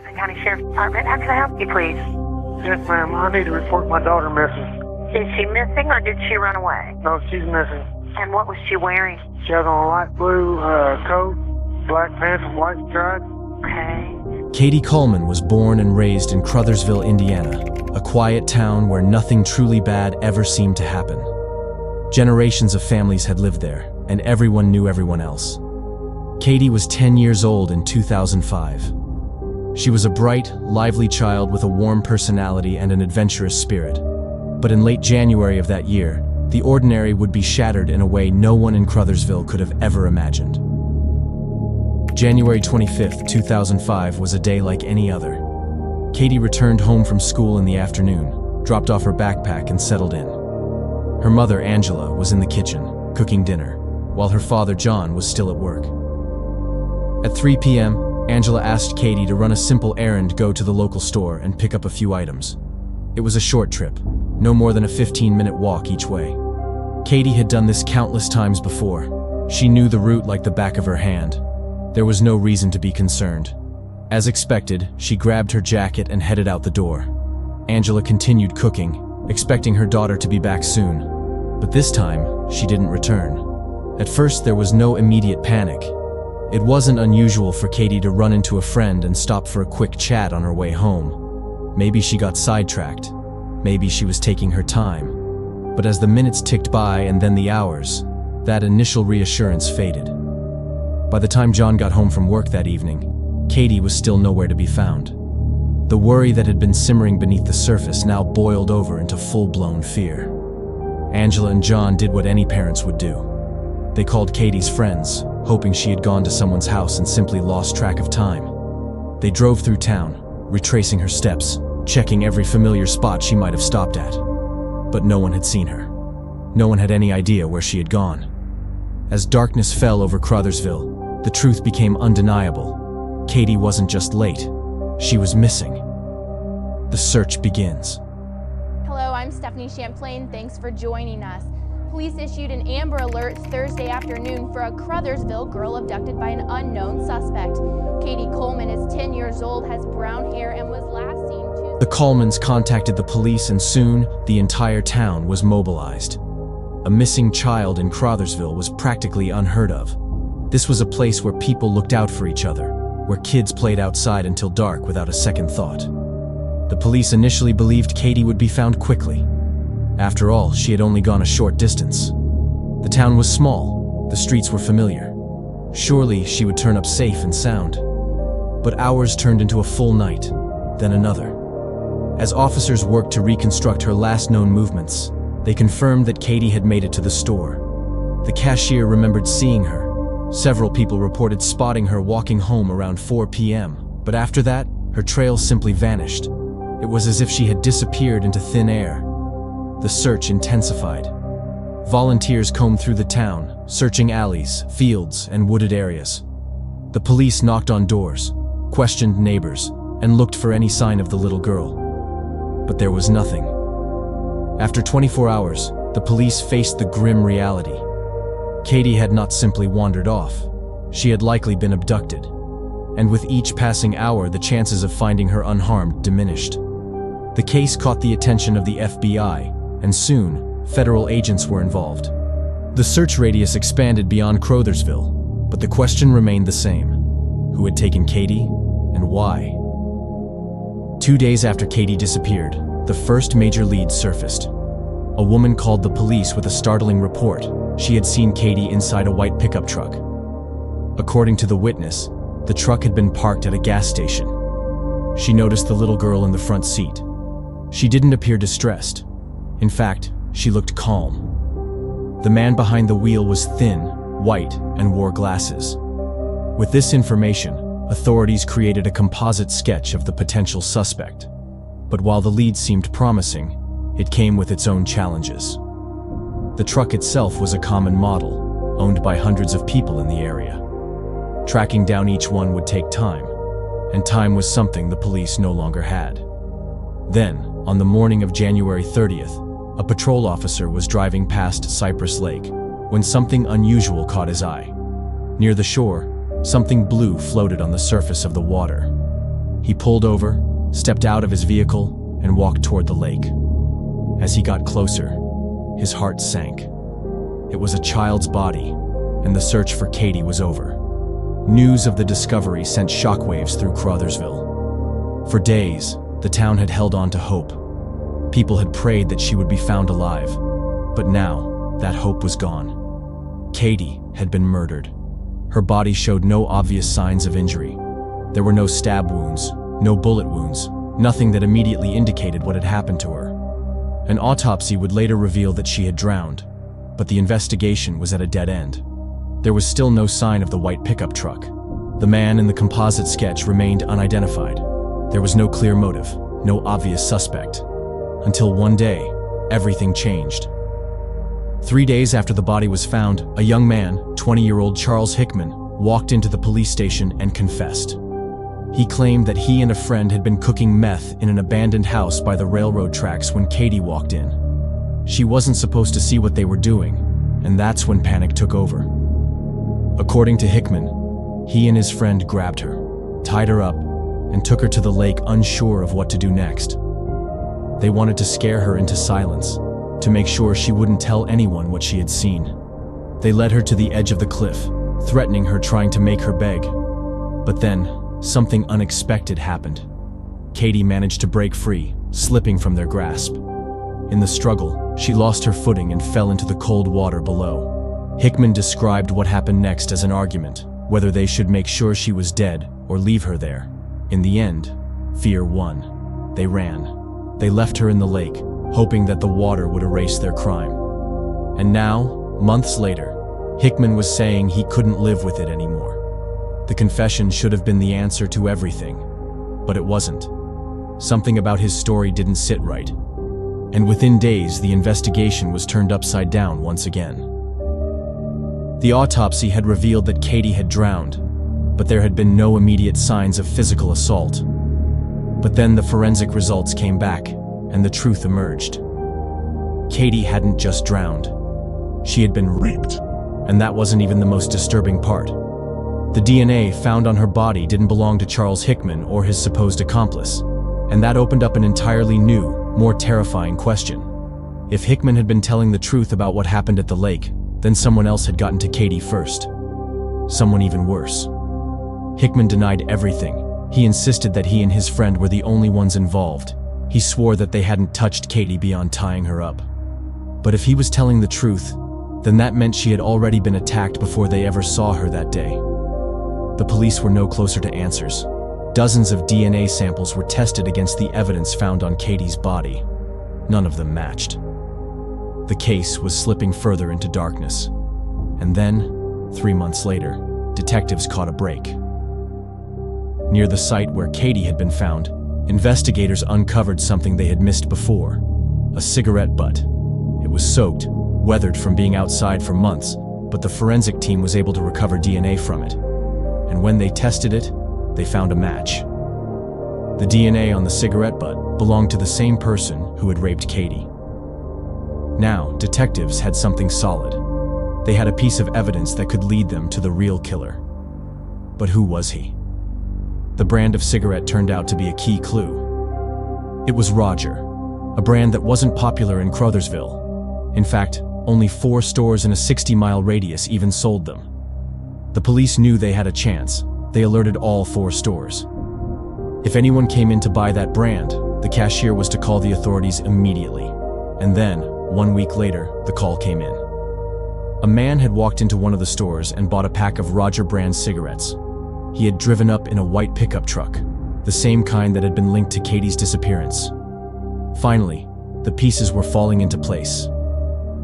Jackson County Sheriff's Department. How can I help you, please? Yes, ma'am. I need to report my daughter missing. Is she missing or did she run away? No, she's missing. And what was she wearing? She has on a light blue coat, black pants, and white stripes. Okay. Katie Collman was born and raised in Crothersville, Indiana, a quiet town where nothing truly bad ever seemed to happen. Generations of families had lived there, and everyone knew everyone else. Katie was 10 years old in 2005. She was a bright, lively child with a warm personality and an adventurous spirit. But in late January of that year, the ordinary would be shattered in a way no one in Crothersville could have ever imagined. January 25th, 2005 was a day like any other. Katie returned home from school in the afternoon, dropped off her backpack and settled in. Her mother, Angela, was in the kitchen, cooking dinner, while her father, John, was still at work. At 3 p.m., Angela asked Katie to run a simple errand, go to the local store, and pick up a few items. It was a short trip, no more than a 15-minute walk each way. Katie had done this countless times before. She knew the route like the back of her hand. There was no reason to be concerned. As expected, she grabbed her jacket and headed out the door. Angela continued cooking, expecting her daughter to be back soon. But this time, she didn't return. At first, there was no immediate panic. It wasn't unusual for Katie to run into a friend and stop for a quick chat on her way home. Maybe she got sidetracked. Maybe she was taking her time. But as the minutes ticked by and then the hours, that initial reassurance faded. By the time John got home from work that evening, Katie was still nowhere to be found. The worry that had been simmering beneath the surface now boiled over into full-blown fear. Angela and John did what any parents would do. They called Katie's friends, hoping she had gone to someone's house and simply lost track of time. They drove through town, retracing her steps, checking every familiar spot she might have stopped at. But no one had seen her. No one had any idea where she had gone. As darkness fell over Crothersville, the truth became undeniable. Katie wasn't just late, she was missing. The search begins. Hello, I'm Stephanie Champlain. Thanks for joining us. Police issued an Amber Alert Thursday afternoon for a Crothersville girl abducted by an unknown suspect. Katie Collman is 10 years old, has brown hair, and was last seen Tuesday. The Collmans contacted the police, and soon the entire town was mobilized. A missing child in Crothersville was practically unheard of. This was a place where people looked out for each other, where kids played outside until dark without a second thought. The police initially believed Katie would be found quickly. After all, she had only gone a short distance. The town was small, the streets were familiar. Surely she would turn up safe and sound. But hours turned into a full night, then another. As officers worked to reconstruct her last known movements, they confirmed that Katie had made it to the store. The cashier remembered seeing her. Several people reported spotting her walking home around 4 p.m., but after that, her trail simply vanished. It was as if she had disappeared into thin air. The search intensified. Volunteers combed through the town, searching alleys, fields, and wooded areas. The police knocked on doors, questioned neighbors, and looked for any sign of the little girl. But there was nothing. After 24 hours, the police faced the grim reality. Katie had not simply wandered off. She had likely been abducted. And with each passing hour, the chances of finding her unharmed diminished. The case caught the attention of the FBI, and soon, federal agents were involved. The search radius expanded beyond Crothersville, but the question remained the same. Who had taken Katie, and why? 2 days after Katie disappeared, the first major lead surfaced. A woman called the police with a startling report. She had seen Katie inside a white pickup truck. According to the witness, the truck had been parked at a gas station. She noticed the little girl in the front seat. She didn't appear distressed. In fact, she looked calm. The man behind the wheel was thin, white, and wore glasses. With this information, authorities created a composite sketch of the potential suspect. But while the lead seemed promising, it came with its own challenges. The truck itself was a common model, owned by hundreds of people in the area. Tracking down each one would take time, and time was something the police no longer had. Then, on the morning of January 30th, a patrol officer was driving past Cypress Lake when something unusual caught his eye. Near the shore, something blue floated on the surface of the water. He pulled over, stepped out of his vehicle, and walked toward the lake. As he got closer, his heart sank. It was a child's body, and the search for Katie was over. News of the discovery sent shockwaves through Crothersville. For days, the town had held on to hope. People had prayed that she would be found alive, but now that hope was gone. Katie had been murdered. Her body showed no obvious signs of injury. There were no stab wounds, no bullet wounds, nothing that immediately indicated what had happened to her. An autopsy would later reveal that she had drowned, but the investigation was at a dead end. There was still no sign of the white pickup truck. The man in the composite sketch remained unidentified. There was no clear motive, no obvious suspect. Until one day, everything changed. 3 days after the body was found, a young man, 20-year-old Charles Hickman, walked into the police station and confessed. He claimed that he and a friend had been cooking meth in an abandoned house by the railroad tracks when Katie walked in. She wasn't supposed to see what they were doing, and that's when panic took over. According to Hickman, he and his friend grabbed her, tied her up, and took her to the lake unsure of what to do next. They wanted to scare her into silence, to make sure she wouldn't tell anyone what she had seen. They led her to the edge of the cliff, threatening her, trying to make her beg. But then, something unexpected happened. Katie managed to break free, slipping from their grasp. In the struggle, she lost her footing and fell into the cold water below. Hickman described what happened next as an argument, whether they should make sure she was dead or leave her there. In the end, fear won. They ran. They left her in the lake, hoping that the water would erase their crime. And now, months later, Hickman was saying he couldn't live with it anymore. The confession should have been the answer to everything, but it wasn't. Something about his story didn't sit right. And within days, the investigation was turned upside down once again. The autopsy had revealed that Katie had drowned, but there had been no immediate signs of physical assault. But then the forensic results came back, and the truth emerged. Katie hadn't just drowned. She had been raped, and that wasn't even the most disturbing part. The DNA found on her body didn't belong to Charles Hickman or his supposed accomplice, and that opened up an entirely new, more terrifying question. If Hickman had been telling the truth about what happened at the lake, then someone else had gotten to Katie first. Someone even worse. Hickman denied everything. He insisted that he and his friend were the only ones involved. He swore that they hadn't touched Katie beyond tying her up. But if he was telling the truth, then that meant she had already been attacked before they ever saw her that day. The police were no closer to answers. Dozens of DNA samples were tested against the evidence found on Katie's body. None of them matched. The case was slipping further into darkness. And then, 3 months later, detectives caught a break. Near the site where Katie had been found, investigators uncovered something they had missed before: a cigarette butt. It was soaked, weathered from being outside for months, but the forensic team was able to recover DNA from it. And when they tested it, they found a match. The DNA on the cigarette butt belonged to the same person who had raped Katie. Now, detectives had something solid. They had a piece of evidence that could lead them to the real killer. But who was he? The brand of cigarette turned out to be a key clue. It was Roger, a brand that wasn't popular in Crothersville. In fact, only 4 stores in a 60-mile radius even sold them. The police knew they had a chance. They alerted all 4 stores. If anyone came in to buy that brand, the cashier was to call the authorities immediately. And then, 1 week later, the call came in. A man had walked into one of the stores and bought a pack of Roger brand cigarettes. He had driven up in a white pickup truck, the same kind that had been linked to Katie's disappearance. Finally, the pieces were falling into place.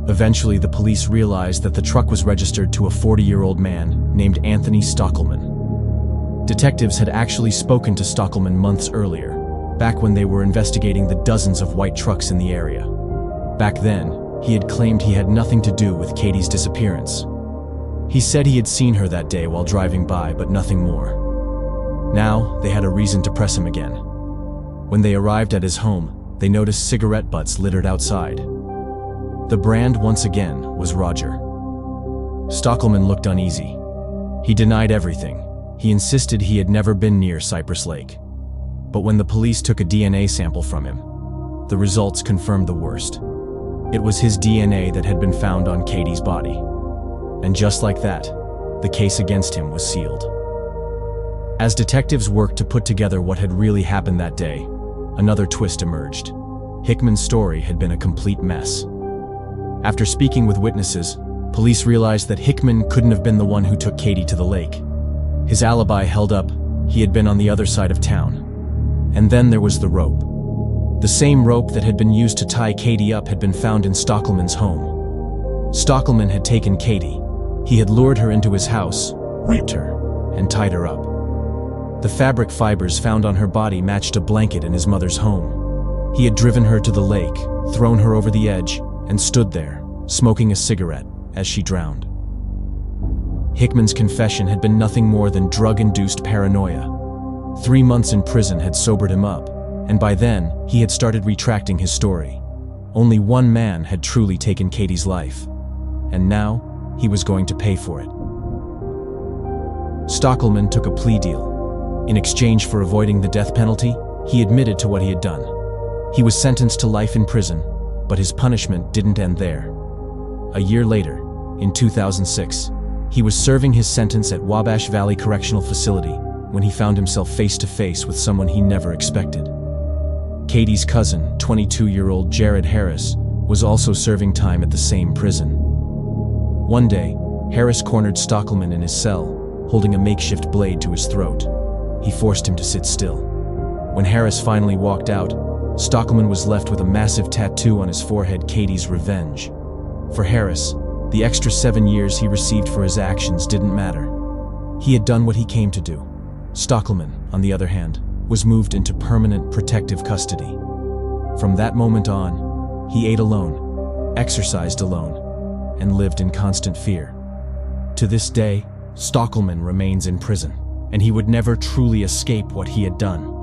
Eventually, the police realized that the truck was registered to a 40-year-old man named Anthony Stockelman. Detectives had actually spoken to Stockelman months earlier, back when they were investigating the dozens of white trucks in the area. Back then, he had claimed he had nothing to do with Katie's disappearance. He said he had seen her that day while driving by, but nothing more. Now, they had a reason to press him again. When they arrived at his home, they noticed cigarette butts littered outside. The brand, once again, was Roger. Stockelman looked uneasy. He denied everything. He insisted he had never been near Cypress Lake. But when the police took a DNA sample from him, the results confirmed the worst. It was his DNA that had been found on Katie's body. And just like that, the case against him was sealed. As detectives worked to put together what had really happened that day, another twist emerged. Hickman's story had been a complete mess. After speaking with witnesses, police realized that Hickman couldn't have been the one who took Katie to the lake. His alibi held up. He had been on the other side of town. And then there was the rope. The same rope that had been used to tie Katie up had been found in Stockelman's home. Stockelman had taken Katie. He had lured her into his house, raped her, and tied her up. The fabric fibers found on her body matched a blanket in his mother's home. He had driven her to the lake, thrown her over the edge, and stood there, smoking a cigarette as she drowned. Hickman's confession had been nothing more than drug-induced paranoia. 3 months in prison had sobered him up, and by then, he had started retracting his story. Only one man had truly taken Katie's life, and now he was going to pay for it. Stockelman took a plea deal. In exchange for avoiding the death penalty, he admitted to what he had done. He was sentenced to life in prison, but his punishment didn't end there. A year later, in 2006, he was serving his sentence at Wabash Valley Correctional Facility when he found himself face to face with someone he never expected. Katie's cousin, 22-year-old Jared Harris, was also serving time at the same prison. One day, Harris cornered Stockelman in his cell, holding a makeshift blade to his throat. He forced him to sit still. When Harris finally walked out, Stockelman was left with a massive tattoo on his forehead, Katie's revenge. For Harris, the extra 7 years he received for his actions didn't matter. He had done what he came to do. Stockelman, on the other hand, was moved into permanent protective custody. From that moment on, he ate alone, exercised alone, and lived in constant fear. To this day, Stockelman remains in prison, and he would never truly escape what he had done.